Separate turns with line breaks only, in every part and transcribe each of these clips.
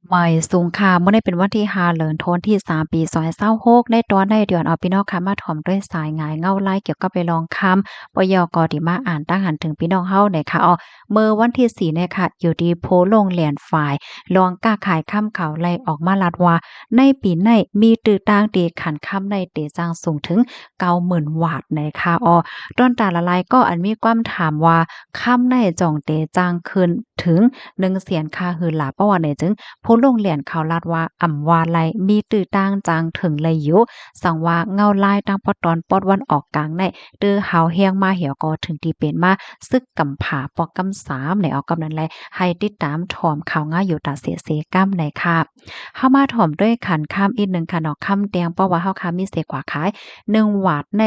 ใหม่สูงค่ะเมื่อได้เป็นวันที่5เดือนธันวาคมที่3ปี2026ได้ตอนได้เดือนเอาพี่น้องค่ะมาถ่อมด้วยสายหงายเงาไล่เกี่ยวกับไปลองคำปยกที่มาอ่านตั้งหันถึงพี่น้องเฮาเนี่ยค่ะเมื่อวันที่4เนี่ยค่ะอยู่ที่โพโรงเรียนฝ่ายลองกล้าขายค่ำเขาไล่ออกมาลัดว่าในปีในมีตื้อต่างตีขันค่ำในเตจ้างสูงถึง90,000วาทนะคะต้นตาละลายก็อันมีความถามว่าค่ำในจ่องเตจ้างขึ้นถึง1เสียนค่าหือหลาเพราะว่าไหนจึง ผู้ลงเรียนเขาลาดว่าอ่ำว่าไลมีตื้อต่างจางถึงเลยอยู่สังว่าเงาลายตั้งปอตอนปอดวันออกกลางในตื้อเฮาเฮียงมาเหี่ยวก็ถึงที่เป็นมาซึกกำผาปอกกำสามในออกกำนั้นแลให้ติดตามถ่อมข่าวง่ายอยู่ตาเสียเสกำในค่ะเฮามาถ่อมด้วยขันข้ามอีกหนึ่งค่ะเนาะคำเตียงเพราะว่าเฮาค่ะมีเสกว่าขาย1วาทใน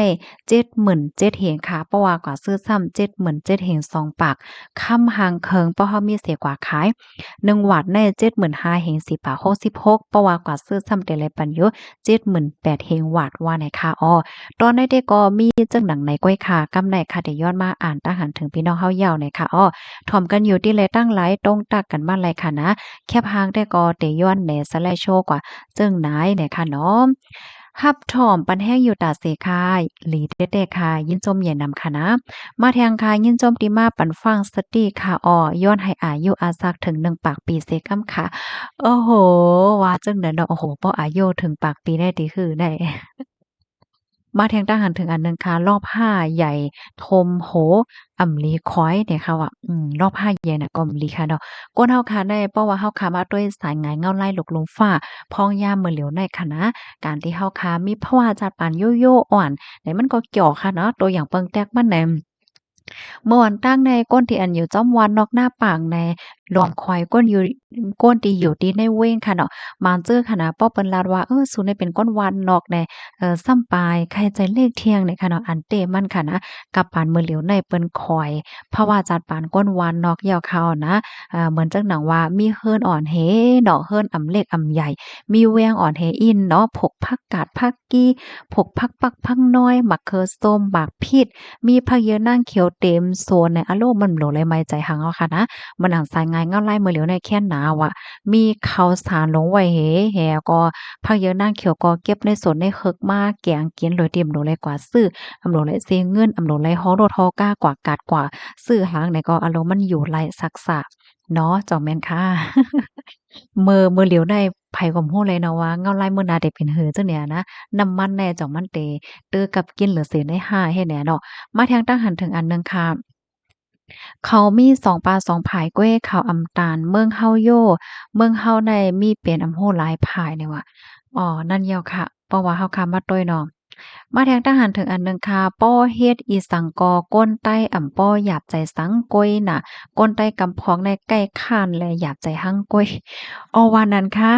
77,000เฮงค่ะเพราะว่ากว่าซื้อซ้ำ77,000เฮง2ปากคำหางเคิงเพราะเฮามีเสกว่าขาย1 วัตต์ใน75,000เฮง10บาท66เพราะว่ากว่าซื้อซ้ำแต่ละปันอยู่78,000เฮงวัตต์ว่าไหนค่ะตอนนี้ได้ก็มีจังหนังในก้อยค่ะกำในค่ะได้ย้อนมาอ่านตาหันถึงพี่น้องเฮาเยาวในค่ะถ่อมกันอยู่ที่เลยตั้งหลายตรงตักกันมาเลยค่ะนะแคบหางได้ก็ได้ย้อนแหน่สไลด์โชว์กว่าจึงไหนเนี่ยค่ะเนาะฮับถ่อมปันแห้งอยู่ตาเสคายหลีเด็ดๆค่ะยินจมเย็นนำค่ะนะ มาแทงคายินโจมตีมาปันฟังสติค่ะย้อนให้อายุอาซักถึง1 ปากปีเซกัมค่ะโอ้โฮว่าจังได๋เนาะโอ้โฮพออายุถึงปากปีได้ติคือได้มาแทงทหารถึงอันหนึ่งค่ะรอบ5ใหญ่ทมโหอ่ำลีค้อยเนี่ยค่ะว่ารอบ5ใหญ่น่ะก็อำลีค่ะเนาะก้นเฮาค่ะได้เพราะว่าเฮาค่ะมาด้วยสายหงายเงาไล่หลกลมฟ้าพองยามมื้อเหลียวในค่ะนะการที่เฮาค่ะมีภาวะจัดปานโยโย่อ่อนไหนมันก็เกี่ยวค่ะเนาะตัวอย่างเปิงแต๊กมันแหน เมื่อวันตั้งในก้นที่อันอยู่จ้อมวันนอกหน้าปางในหลวงควายก้นอยู่ก้นที่อยู่ที่ในเว้งค่ะเนาะมานเจอค่ะนะป้อเปิ้นลาดว่าสูในเป็นก้นวันนอกในซ้ำปลายใครใจเลขเที่ยงเนี่ยค่ะเนาะอันเตมันค่ะนะกับปานมือเหลียวในเปิ้นคอยเพราะว่าจัดปานก้นวันนอกยาวเขานะเหมือนจังหนังว่ามีเฮิรนอ่อนเฮเนาะเฮิรนอำเล็กอำใหญ่มีแวงอ่อนเฮอินเนาะผกผักกาดผักกี้ผกผักปักผักน้อยมะเขือส้มหมากพริก มีผักเยอะนางเขียวเต็มโซนในอะโลมันโหลเลยไม่ใจหังเอาค่ะนะมันหนังสายงายเงาไล่มือเหลียวในแค่หนาวอะมีข้าวสารลงไว้แหก็ผักเยอะนางเขียวก็เก็บในสวนในเคิกมาแกงกินเลยเต็มโหลเลยกว่าซื้ออำโหลเลยเสียเงินอำโหลเลยฮ้อรถฮ้อกล้ากว่ากาดกว่าซื้อหางไหนก็อารมณ์มันอยู่ไล่ซักษะเนาะเจ้าแม่นค่ะมื้อเหลียวได้ไผก็บ่ฮู้เลยเนาะว่าเงาไล่มื้อหน้าได้เป็นหือจังเนี่ยนะน้ำมันแน่เจ้ามันเตเตื้อกับกินเหลือเสียในห้าเฮ็ดแหน่เนาะ มาแทงตั้งหันถึงอันหนึ่งค่ะเขามีสองปลาสองผายเก้เขาอำตาลเมืองเฮาโยเมืองเฮาในมีเป็นอำโหหลายผายเนี่ยว่ะนั่นเหี่ยวค่ะเพราะว่าเฮาค้ามาต้วยเนาะมาแทงทหารถึงอันหนึ่งค่ะป้อเฮ็ดอีสังกอก้นใต้อ่ำป้อหยาบใจสังก้อยน่ะก้นใต้กำพองในใกล้ข้านแลหยาบใจหั่งก้อยว่านั้นค่ะ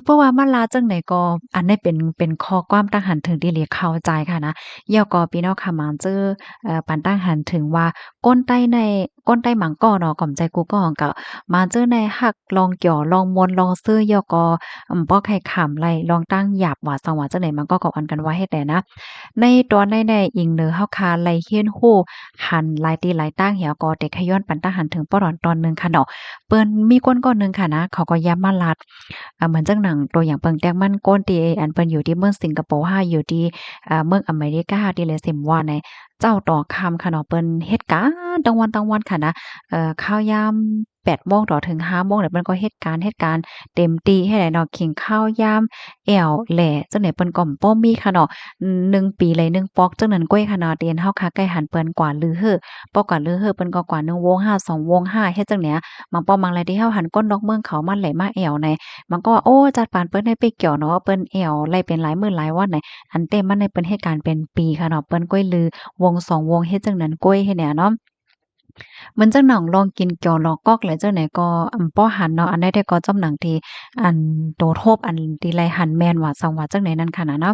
เพราะว่ามันลาจังไหนก็อันนี้เป็นข้อความตั้งหันถึงที่เหลียเข้าใจค่ะนะเหี่ยวก็พี่น้องค่ะมาเจอปันตั้งหันถึงว่าก้นใต้ในก้นใต้หมังก้อเนาะก่อมใจกูก็ของเก่ามาเจอในฮักลองเกี่ยวลองมวนลองซื้อเหี่ยวก็ป้อไข่ขำไลลองตั้งหยาบว่าสังว่าจังไหนมันก็เข้าอันกันว่าเฮ็ดได้นะในตอนในอิงเหนือเฮาคาไลเฮียนฮู้หันหลายตีหลายตั้งเหี่ยวก็เด็กขย้อนปันตั้งหันถึงป้อดอนตอนหนึ่งค่ะเนาะเปิ้นมีก้นก้อนหนึ่งค่ะนะเขาก็ย้ำมาลัด เหมือนจังหนังตัวอย่างเปิงแต้งมันโก้นตีอันเปิ้นอยู่ที่เมืองสิงคโปร์ห้าอยู่ที่เมืองอเมริกาที่เลยสิมว่าในเจ้าต่อคำค่ะเนาะเปิ้นเฮ็ดการตั้งวันค่ะนะข้าวยาม8โมงต่อถึง5โมงเนี่ยเปิ้นก็เฮ็ดการเต็มที่ให้ได้เนาะขิงข้าวยามแอวแหล่จังได๋เปิ้นก็บ่มีค่ะเนาะ1 ปีเลย1ปอกจังนั้นก้อยค่ะเนาะเตียนเฮาค่ะใกล้หันเปิ้นกว่าลือเฮ้อปอกกว่าลือเฮ้อเปิ้นก็กว่า1วง5 2วง5เฮ็ดจังเนี้ยบางปอมังไรที่เฮาหันก้นนอกเมืองเขามันไหลมาแอวใน มันก็ว่าโอ้จัดปานเปิ้นได้ไปเกี่ยวเนาะเปิ้นแอวไล่เป็นหลายมื้อหลายวันไหนอันเต็มมันได้เปิ้นเฮ็ดการเป็นปีค่ะเนาะเปิ้นก้อยลือวง2วงเฮ็ดจังนั้นก้อยเฮ็ดแหน่เนาะ มันจังหน่องลองกินเกียวหลอกก๊อกเลยจังไหนก็ป้อหันเนาะอันใดแต่ก็จำหนังที่อันโตโทบอันที่ไรหันแม่นว่าสังว่าจังไหนนั่นค่ะนะเนาะ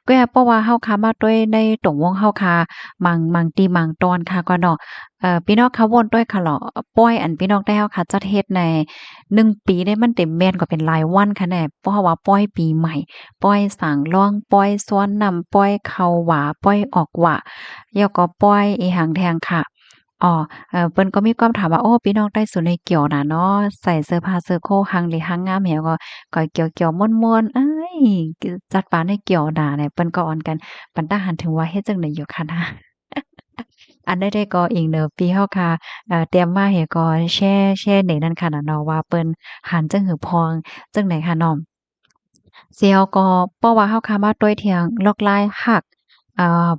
ก็เพราะว่าเฮาค้ามาด้วยในตรงวงเฮาค่ะบางตีบางตอนค่ะก็เนาะพี่น้องเขาวนด้วยค่ะเหรอป้อยอันพี่น้องได้เฮาค่ะจัดเฮ็ดใน1 ปีได้มันเต็มแม่นกว่าเป็นรายวันค่ะแน่เพราะว่าป้อยปีใหม่ป้อยสางล่องป้อยซ้อนนำป้อยเข้าหวาป้อยออกหวาแล้วก็ป้อยอีหังแทงค่ะ อ๋อเปิ้นก็มีความถามว่าโอ้พี่น้องใต้สุดในเกี่ยวน่ะเนาะใส่เสื้อผ้าเสื้อโคหังหรือหังงามแหวก็เกี่ยวๆม่วนๆเอ้ยจัดปานให้เกี่ยวน่ะเนี่ยเปิ้นก็ออนกันปันตาหันถึงว่าเฮ็ดจั่งใดอยู่คะนะอันใดๆก็อิงเด้อพี่เฮาค่ะเตรียมมาให้ก็แชร์ในนั้นค่ะน่ะเนาะว่าเปิ้นหันจั่งหือพองจั่งใดค่ะน้อง เสี่ยวก็เพราะว่าเฮาคามาต้วยเถียงลอกลายฮัก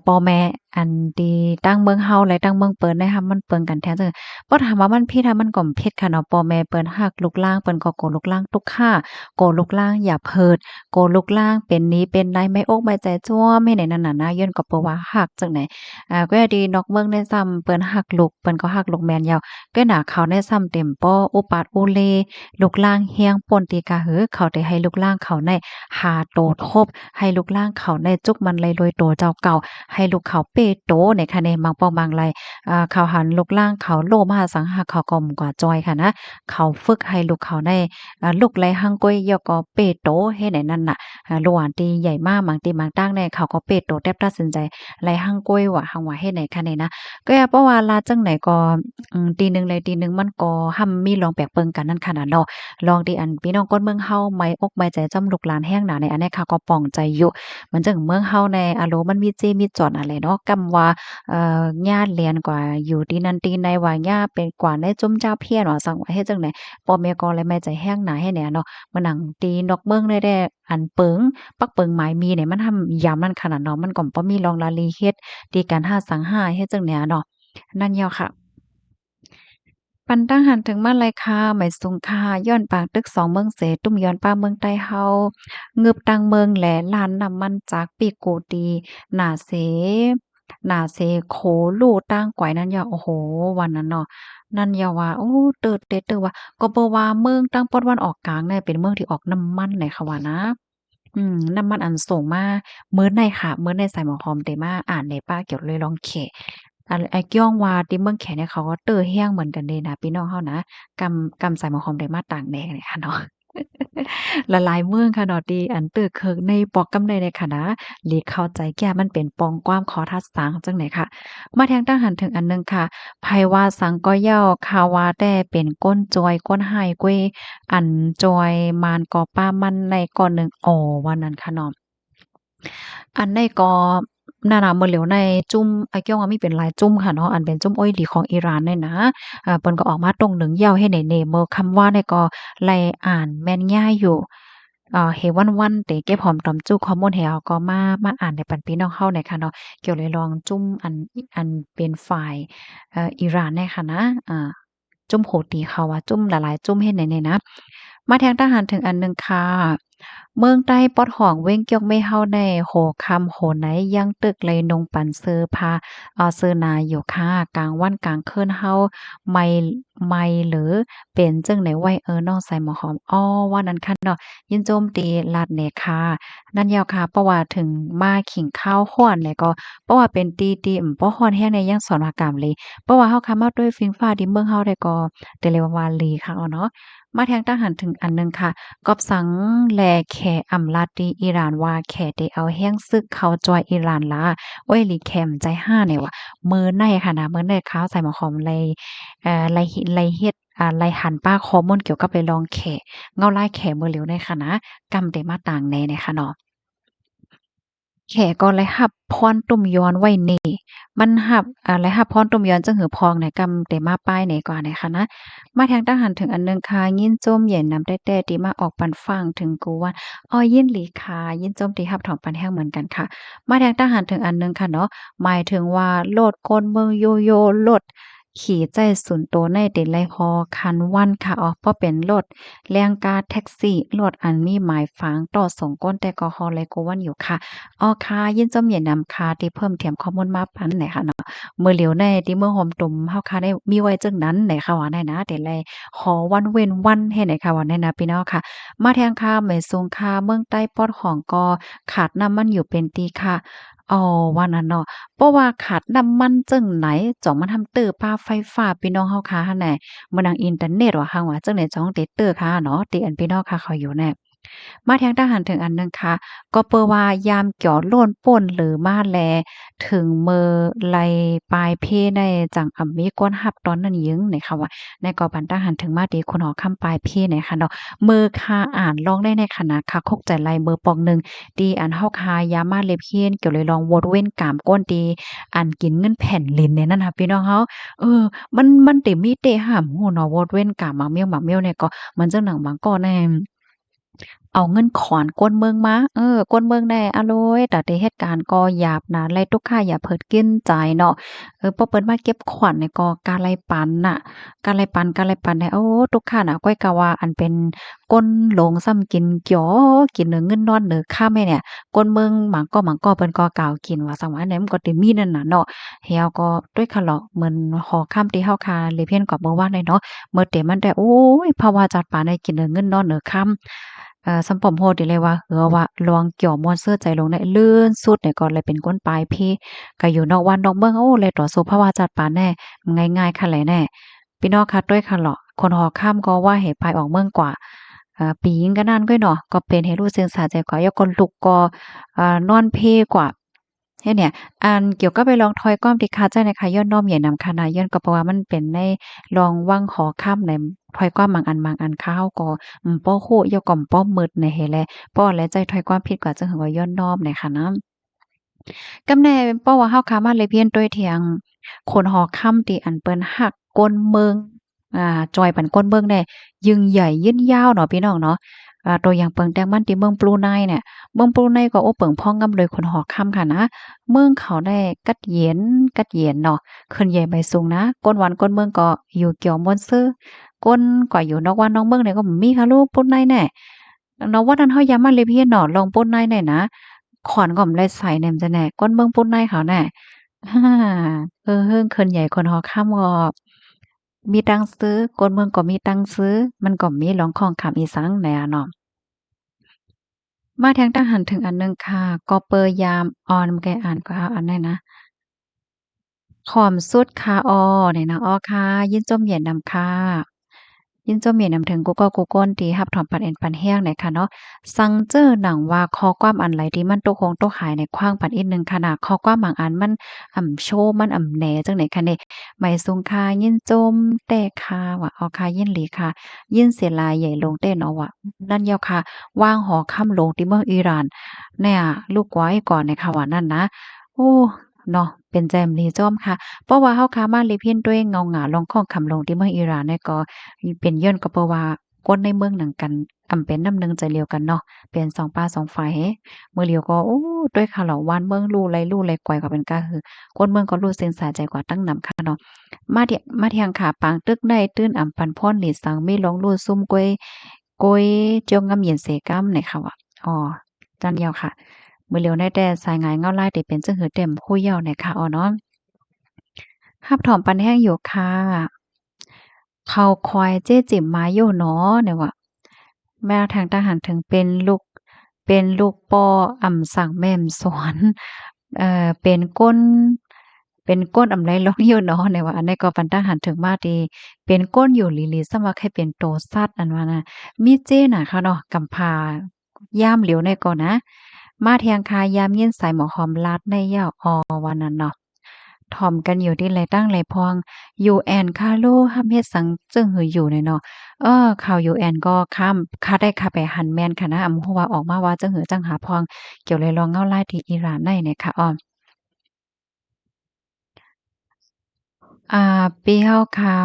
ป่อแม่อันที่ตั้งเมืองเฮาและตั้งเมืองเปิ้นได้ค่ะมันเปิงกันแท้จังบ่ถามว่ามันผิดมันก็ผิดค่ะเนาะป่อแม่เปิ้นฮักลูกหลานเปิ้นก็โกลูกหลานทุกค่าโกลูกหลานอย่าเพิดโกลูกหลานเป็นนี้เป็นได้ไม่อกไม่ใจจ้วมให้ไหนนั่นน่ะนะย้อนก็เพราะว่าฮักจังไดก็อย่าดีนอกเมืองได้ซ้ำเปิ้นฮักลูกเปิ้นก็ฮักลูกแม่นยาวก็หน้าเขาได้ซ้ำเต็มป้ออุปาดอุเลลูกหลานเฮียงป่นตีกะหือเขาได้ให้ลูกหลานเขาในหาโตทบให้ลูกหลานเขาในจุกมันไหลรวยโตเจ้าเก่าให้ลูกเขาเปโตในคะแนนบางปองบางไรเขาหันลูกล่างเขาโลมหาสังหาเขาก็กว่าจอยค่ะนะเขาฝึกให้ลูกเขาได้ลูกไหลหังก้อยยอก็เปโตเฮ็ดไหนนั่นน่ะระหว่างตีใหญ่มากบางตีบางตั้งในเขาก็เปโตแทบตัดสินใจไหลหังก้อยว่าหังว่าเฮ็ดไหนคะแนนนะก็อย่าเพราะว่าลาจังไหนก็ตีหนึ่งเลยตีหนึ่งมันก็ห่ำมีลองแปลกเปิงกันนั่นขนาดเนาะลองที่อันพี่น้องคนเมืองเฮาไม้อกไม้ใจจำลูกหลานแห้งหนาในอันนี้ค่ะก็ปองใจอยู่มันจังเมืองเฮาในอารมณ์มันมีเจมีจอนอะไรเนาะกำว่าญาติเรียนกว่าอยู่ที่นั่นที่ในว่าญาเป็นกว่าในจุมเจ้าเพี้ยนว่าสั่งว่าเฮ็ดจังได๋พ่อแม่ก็เลยแม่ใจแห้งหนาให้แหน่เนาะมานั่งตีนอกเมืองได้อันเปิงปักเปิงหมายมีเนี่ยมันทำยามนั้นขนาดเนาะมันก็บ่มีรองลาลีเฮ็ดที่การหาสังหาเฮ็ดจังแหน่เนาะนั่นแหยวค่ะ ปันตั้งหันถึงมาเลยค่ะหมายสุงค่ะย้อนปากตึกสองเมืองเสตุ้มย้อนป้าเมืองใต้เฮางึบตังเมืองแหลล้านน้ำมันจากปีโกตีหน้าเสโขลู่ตั้งก๋วยนั่นอย่าโอ้โฮวันนั้นเนาะนั่นอย่าว่าโอ้เติดเต็ดเด้อว่าก็บ่ว่าเมืองตั้งปอดวันออกกลางเนี่ยเป็นเมืองที่ออกน้ำมันเลยค่ะว่านะน้ำมันอันสูงมากมื้อในค่ะมื้อในใส่หมอหอมเตมาอ่านในป้าเกี่ยวเลยลองเข ไอ้กี้องว่าที่เมืองแขเนี่ยเขาก็เตอแห้งเหมือนกันเดะนะพี่น้องเฮานะกำใส่หมอหอมได้มาต่างแดงเลยค่ะเนาะละลายเมืองค่ะเนาะที่อันตื้อเคิงในปอกกำในในค่ะนะหลีกเข้าใจแก่มันเป็นปองความขอทัดสางจังไหนค่ะมาแทงตั้งหันถึงอันหนึ่งค่ะไผว่าสังก็เย้าคาว่าแต่เป็นก้นจอยก้นหายกวยอันจอยมานก่อป้ามันในก่อนหนึ่งอ๋อว่านั้นค่ะเนาะ อันในก็นานามื้อเหลียวในจุ้มไอ้เกี้ยวว่ามีเป็นหลายจุ้มค่ะเนาะอันเป็นจุ้มอ้อยหลีของอิหร่านเนี่ยนะเปิ้นก็ออกมาตรงหนึ่งเย้าให้ในเนเมอคำว่าเนี่ยก็ไล่อ่านแม่นยายอยู่เฮวันๆเตเก็บหอมตอมจุข้อมูลให้เฮาก็มาอ่านให้ปันพี่น้องเฮาหน่อยค่ะเนาะเกี่ยวเลยลองจุ้มอันเป็นฝ่ายอิหร่านเนี่ยค่ะนะจุ้มโหตีเขาว่าจุ้มหลายๆจุ้มเฮ็ดไหนๆนะมาแทงทหารถึงอันหนึ่งค่ะ เมืองใต้ปอดห้องเว้งเกี้ยวไม่เฮาได้โหค่ำโหไหนยังตึกเลยนงปันเซอพาเซอนาอยู่ค่ะกลางวันกลางคืนเฮาไม่หรือเป็นจังไหนไว้น้องใส่หมอหอมอ้อว่านั้นค่ะเนาะยินโจมตีลาดเนค่ะนั่นยาวค่ะเพราะว่าถึงมาขิงข้าวฮ้อนเนี่ยก็เพราะว่าเป็นตีบ่ฮ้อนแฮงในยังสอนว่ากามเลยเพราะว่าเฮาคำมาด้วยฟิงฟ้าที่เมืองเฮาได้ก็แต่เลยว่าลีค่ะเนาะมาแทงทหารถึงอันหนึ่งค่ะ กอบสังแลแขอำลาตีอิหร่านว่าแขได้เอาแห้งซึกเขาจอยอิหร่านลาโอ้ยหลีแคมใจห้าเนี่ยว่ะมื้อในค่ะนะมื้อในข้าวใส่หมอหอมเลยไลเฮ็ดไลหันป้าข้อมูลเกี่ยวกับไปลองแขเงาลายแขมื้อเหลียวในค่ะนะกำได้มาต่างแหน่เนี่ยค่ะเนาะ แขก็เลยรับพรตุ่มย้อนไว้นี่มันรับเลยรับพรตุ่มย้อนจั่งหือพองในกำเตมาป้ายไหนกว่าไหนคะนะมาแทงทหารถึงอันหนึ่งค่ะยินโจมเหย็นนำแต้ๆที่มาออกปันฟังถึงกูว่าอ้อยินหลีค่ะยินโจมที่รับถอนปันแห้งเหมือนกันค่ะมาแทงทหารถึงอันหนึ่งค่ะเนาะหมายถึงว่าโลดกลเมืองโยโย่โลดขี่ใจสุนโตในเต็นไลฮอคันวันค่ะอ๋อเพราะเป็นรถแรงกาแท็กซี่รถอันมีหมายฝางต่อส่งก้นแต่กอฮอไลโกวันอยู่ค่ะ อ๋อค่ะยินจมเย็นนำค่ะที่เพิ่มเติมข้อมูลมาปันไหนค่ะเนาะมื้อเหลียวในที่เมืองโฮมตุ่มเฮาค่ะได้มีไว้จังนั้นไหนค่ะว่าไหนนะแต่แลขอวันเว้นวันให้ไหนค่ะว่าไหนนะพี่น้องค่ะมาแทงค่ะแม่สงค่ะเมืองใต้ปอดของก็ขาดน้ำมันอยู่เป็นตีค่ะอ๋อว่านั้นเนาะเพราะว่าขาดน้ำมันจังไหนจ่องมันทำตื้อป้าไฟฟ้าพี่น้องเฮาค่ะหั่นแหละมาดังอินเทอร์เน็ตว่าหังว่าจังไหนจ่องเตตื้อค่ะเนาะที่อันพี่น้องค่ะเขาอยู่แน่ มาแทงทหารถึงอันหนึ่งค่ะก็เปอว่ายามเกี่ยวโล้นป่นหรือมาแลถึงมือไลปลายเพในจังอำมีก้นหับตอนนั้นยึงในค่ะว่าในกอบันทหารถึงมาดีคนหอคำปลายเพเนี่ยค่ะเนาะมือคาอ่านลองได้ในขณะคาคกใจลายมือปองหนึ่งดีอันเฮาคายามาเลเพียนเกี่ยวเลยลองวดเว้นกามก้นดีอันกินเงินแผ่นลินเนี่ยนั่นค่ะพี่น้องเฮามันเต็มีเตห้ามหูเนาะวดเว้นกามหมากเมี่ยวเนี่ยก็เหมือนจังหนังบางก้อนแน่ เอาเงินขอนกวนเมืองมากวนเมืองได้อะโลยแต่ที่เหตุการณ์ก็หยาบนะไลทุกค่าอย่าเพิดกินใจเนาะพอเปิ้นมาเก็บขวัญเนี่ยก็กาไลปันน่ะกาไลปันเนี่ยโอ้ทุกค่าน่ะก้อยกะว่าอันเป็นก้นโหลงซ้ำกินจ๋อกินเนือเงินนอนเนือค่ำแม่เนี่ยกวนเมืองหมางก็เปิ้นก็กล่าวกินว่าสังว่าอันไหนมันก็ติมีนั่นน่ะเนาะเฮียก็ด้วยค่ะเลาะเหมือนหอค่ำที่เฮาคาเลยเพี้ยนกว่าเมื่อวานเลยเนาะเมื่อเตมันได้โอ้ยภาวะจัดปานได้กินเนือเงินนอนเนือค่ำ สำปอมโพดนี่เลยว่าว่าลองเกี่ยวม่วนเสื้อใจลงในลื่นสุดเนี่ยก็เลยเป็นก้นปลายพี่ก็อยู่นอกวันนอกเมืองโอ้เลยต่อสู้ภาวะจัดปานแน่ง่ายๆค่ะแหละแน่พี่น้องค่ะด้วยค่ะเหรอคนหอข้ามก็ว่าเหตุภายออกเมืองกว่าปียิงก็นั่นก็เนาะก็เป็นให้รู้สึกสาใจกว่ายกคนลุกก็นอนเพกว่าเฮ็ดเนี่ยอันเกี่ยวกับไปลองทอยก้อมที่คาใจนะคะย้อนน้อมใหญ่นำคณะย้อนก็เพราะว่ามันเป็นในลองวังหอค่ำในถอยก้อมบางอันข้าวก็ ป้อโคยอก่อมป้อมืดในเฮแลป้อและใจถอยความผิดกว่าจังหึงว่าย้อนน้อมในค่ะนะกำแน่ป้อว่าเฮาคามาเลยเพียนต้วยเถียงคนหอค่ำที่อันเปิ้นฮักก้นเมืองจอยปันก้นเมืองแน่ยึงใหญ่ยืนยาวเนาะพี่น้องเนาะตัวอย่างเปิงแตงมันที่เมืองปลูไนเนี่ยเมืองปลูไนก็โอ้เปิงพ้องงำเลยคนหอค่ำค่ะนะเมืองเขาได้กัดเย็นเนาะขึ้นใหญ่ใบสูงนะก้นหวานก้นเมืองก็อยู่เกี่ยวม่วนซื่อ ก้นกว่าอยู่นอกว่านอกเมืองเนี่ยก็บ่มีค่ะลูกป่นในแน่เนาะว่านั้นเฮาอย่ามาเลยพี่เนาะลองป่นในแน่นะขอนก็บ่ได้ใส่แหนมจะแหน่ก้นเมืองป่นในเขาแน่เฮิงเคินใหญ่คนฮอค่ำก็มีตังค์ซื้อก้นเมืองก็มีตังค์ซื้อมันก็มีหลองของขำอีสังแหน่อะเนาะมาแทงทหารถึงอันหนึ่งค่ะก็เปยามออนแกอ่านก็เอาอันไหนนะขอมสุดคาออเนี่ยนะอ้อค่ะยินจมเหยียดนำค่ะ ยินเจ้าเมียนำถึงกูก็กูก้นตีรับถอมปันเอ็นปันแห้งหน่อยค่ะเนาะสังเจอหนังว่าข้อความอันไหลที่มันโตคงโตขายในขว้างปันอีกหนึ่งขนาดข้อความบางอันมันโชว์มันแหนจังไหนคะเนี่ยหมายสุงคายินจมแต่คาว่าเอาคายินหลีค่ะยินเสียลายใหญ่ลงเต้นเอาว่ะนั่นยาวค่ะวางหอค่ำลงที่เมืองอิหร่านเนี่ยลูกไว้ก่อนในค่ะว่านั่นนะโอ้เนาะเป็นแจมลีจ้อมค่ะเพราะว่าเฮาคามาลิพินด้วยเงาหงาลงข้องคำลงที่เมืองอิหร่านเนี่ยก็ เป็นย้อนก็เพราะว่าคนในเมืองหนังกันเป็นน้ำหนึ่งใจเดียวกันเนาะเป็นสองป้าสองฝ่ายเฮมื้อเลียวก็โอ้ด้วยข่าวเหล่าว่านเมืองลู่ไรกวยก็เป็นกาคือคนเมืองก็รู้เส้นสายใจกว่าตั้งนำค่ะเนาะมาเที่ยงค่ะปางตึกได้ตื้นปันพ่นหลีสังมีหลงลู่ซุ่มกวยเจียวงำเหยียนเสกำในค่ะว่าอ๋อจันยาวค่ะมื้อเลียวได้แต่สายงายเงาลายที่เป็นจึงหือเต็มคู่เหย้าในค่ะอ้อเนาะรับถอมปันแห้งอยู่ค่ะ เขาคอยเจ้จิ๋มมาอยู่เนาะเนี่ยว่าแม่ทางทหารถึงเป็นลูกป้อสั่งแม่มสอนเป็นก้นอำไรร้องอยู่เนาะเนี่ยว่าอันนี้ก็ปันทหารถึงมาดีเป็นก้นอยู่หลีๆสำว่าแค่เป็นโตซัดอันว่าน่ะมีเจ้น่ะค่ะเนาะกำพร้าย่ามเหลียวในก่อนนะมาเทียงคายามเย็นใส่หมอหอมลาดในเหย้าออว่านั้นเนาะ ถ่อมกันอยู่ที่ไรตั้งไรพองยูแอนคาโลห้ามเฮ็ดสังจึงหืออยู่เนี่ยเนาะข่าวยูแอนก็ข้ามค่าได้ค่าไปหันแม่นค่ะนะฮู้ว่าออกมาว่าจังหือจังหาพองเกี่ยวเลยลองเงาลายที่อิหร่านได้เนี่ยค่ะอ้อปีเฮาค่ะ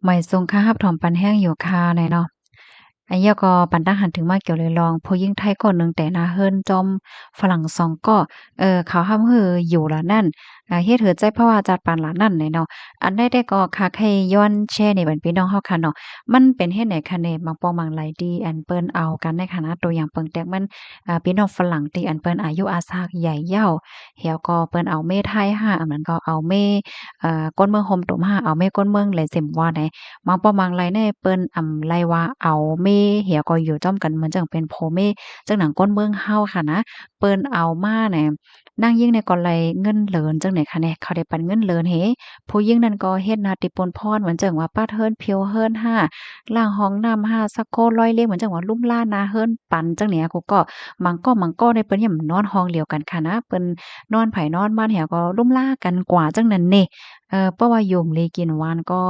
ไหม้ทรงค่ารับถอมปันแห้งอยู่ค่ะแน่เนาะ อันเนี้ยก็ปันตั้งหันถึงมาเกี่ยวเลยลองผู้หญิงไทยคนหนึ่งแต่นาเฮิรนจอมฝรั่งสองก็เขาห้ามฮืออยู่ละนั่นเฮ็ดให้ใจเพราะว่าจัดปานละนั่นเนาะอันใดได้ก็คักให้ย้อนแชร์ในบัดพี่น้องเฮาค่ะเนาะมันเป็นเฮ็ดไหนคะแน่บางปองบางหลายดีอันเปิ้นเอากันในคณะตัวอย่างเปิงแตกมันพี่น้องฝรั่งที่อันเปิ้นอายุอาซากใหญ่เย้าเหี่ยวก็เปิ้นเอาเมไทยห้าอันนั้นก็เอาเมก้นเมืองโฮมตุ่มห้าเอาเมก้นเมืองแหลเซ็มว่าไหน บางปอมังไรในเปิ้นไรว่าเอาเม เหี่ยก็อยู่จ้อมกันเหมือนจั่งเป็นโพเมจังหนังก้นเมืองเฮาค่ะนะเปิ้นเอามาแหน่นางยิ่งเนี่ยก็เลยเงินเหลินจังไหนคะแหน่เขาได้ปันเงินเหลินเฮผู้หญิงนั้นก็เฮ็ดหน้าที่ปนพรเหมือนจั่งว่าป้าเฮิรนเพียวเฮิรนห้าล้างห้องน้ำห้าซักโคร้อยเลี้ยงเหมือนจั่งว่าลุ่มล่านาเฮิรนปันจังเนี่ยกูก็มังก็ได้เปิ้นย่ำนอนห้องเดียวกันค่ะนะเปิ้นนอนไผนอนมันแหวก็ลุ่มล่ากันกว่าจังนั้นเน่เพราะว่าโยมเลกินหวานก็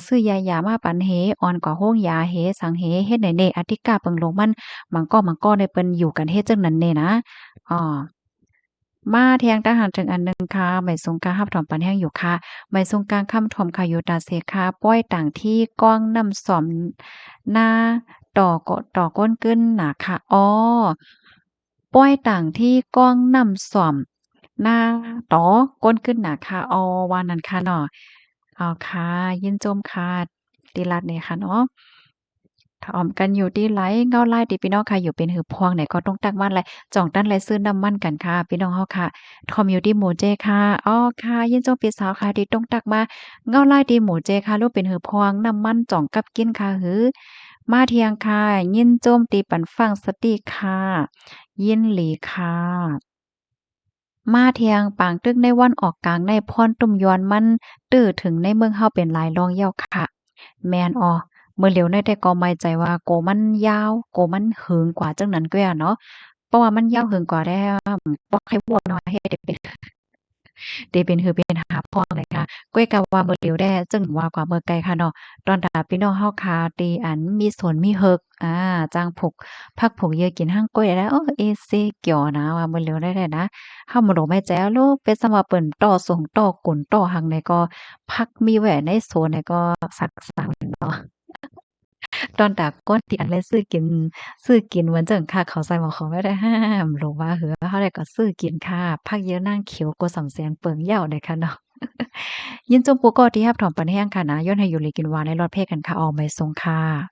ซื้อยามาปันเฮอ่อนกว่าโรงยาเฮสังเฮเฮ็ดไหนเน่อธิกาเปิงลงมันมังก็ได้เปิ้นอยู่กันเฮ็ดจังนั้นเน่นะอ้อมาแทงทหารถึงอันหนึ่งค่ะไม่ทรงกล้ารับถอมปันแห้งอยู่ค่ะไม่ทรงกลางค่ำถมค่ะอยู่ตาเสค่ะป้อยต่างที่ก้องน้ำส่อมหน้าต่อก้นกึ้นน่ะค่ะอ๋อป้อยต่างที่ก้องน้ำส่อมหน้าตอก้นกึ้นน่ะค่ะอ๋อว่านั้นค่ะเนาะอ้าวค่ะยินชมค่ะติรัดนี่ค่ะเนาะ ถอมกันอยู่ที่ไลเงาไล่ติพี่น้องค่ะอยู่เป็นหือพวงไหนก็ต้องตักมันไรจ่องตั้นไรซื้อน้ำมันกันค่ะพี่น้องเฮาค่ะทอมอยู่ที่หมู่เจค่ะอ้อค่ะยินจงพี่สาวค่ะที่ต้องตักมาเงาไล่ที่หมู่เจค่ะลูกเป็นหือพวงน้ำมันจ่องกับกินค่ะหือมาเที่ยงค่ะยินโจมตีปันฟังสติค่ะยินหลีค่ะมาเที่ยงปางตึกในวันออกกลางในพรตุ่มยวนมันตื้อถึงในเมืองเฮาเป็นหลายรองเหย้าค่ะแม่นอ้อ เมื่อเหลียวในแต่ก็ไม่ใจว่าโกมันยาวโกมันหึงกว่าจังนั้นก็อะเนาะเพราะว่ามันยาวหึงกว่าแล้วบ่ใครบ่น้อยเฮ็ดได้เป็นหือเป็นหาพ้องเลยค่ะก้วยกะว่าเมื่อเหลียวแด้จึงว่ากว่าเมื่อไกลค่ะเนาะตอนดาพี่น้องเฮาค่ะตีอันมีสวนมีเฮิกจ้างผูกพักผูกเหยื่อกินหั่งก้วยได้โอ้เอเซเกี่ยวนะว่าเมื่อเหลียวได้นะเฮาบ่รู้แม่แจ๋วโลเป็นสำว่าเปิ้นต่อส่งต่อกุนต่อหังในก็พักมีไว้ในสวนในก็สักสรรค์เนาะ ตอนตากก้นติอันเลยซื้อกินเหมือนจั่งค่ะเขาใส่หม้อของไว้ได้ห้ามหรือว่าเหือเฮาได้ก็ซื้อกินค่ะผักเยอะนางเขียวกว่าสำแสนเปิงเหย้าได้ค่ะเนาะยินจมปูก็ที่รับถอมปันแห้งค่ะนะย้อนให้อยู่ลีกินหวานในรอดเพศกันค่ะออกไม่ทรงค่ะ